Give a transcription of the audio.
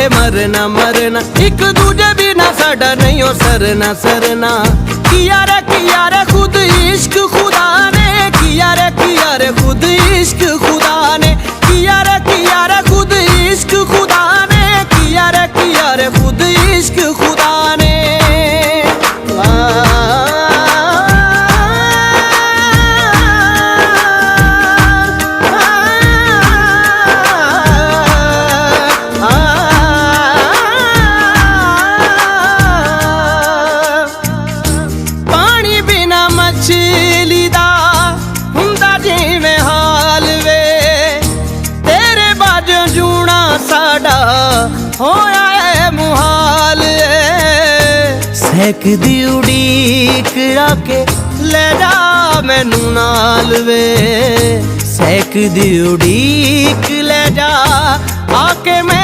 बैठे मरना मरना, एक दूजे बिना साडा नहीं हो सरना सरना। किया रे खुद इश्क खुदा ने, किया रे खुद इश्क खुदा ने, किया रे खुद इश्क खुदा ने, किया रे खुद इश्क खुदा ने। पानी बिना मछली दा हुंदा जिवें हाल वे, तेरे बाजों जूना साडा होया है मुहाल। सहक दी उड़ीक आके ले जा मैनू नाल वे, सहक दी उड़ीक ले जा आके मैं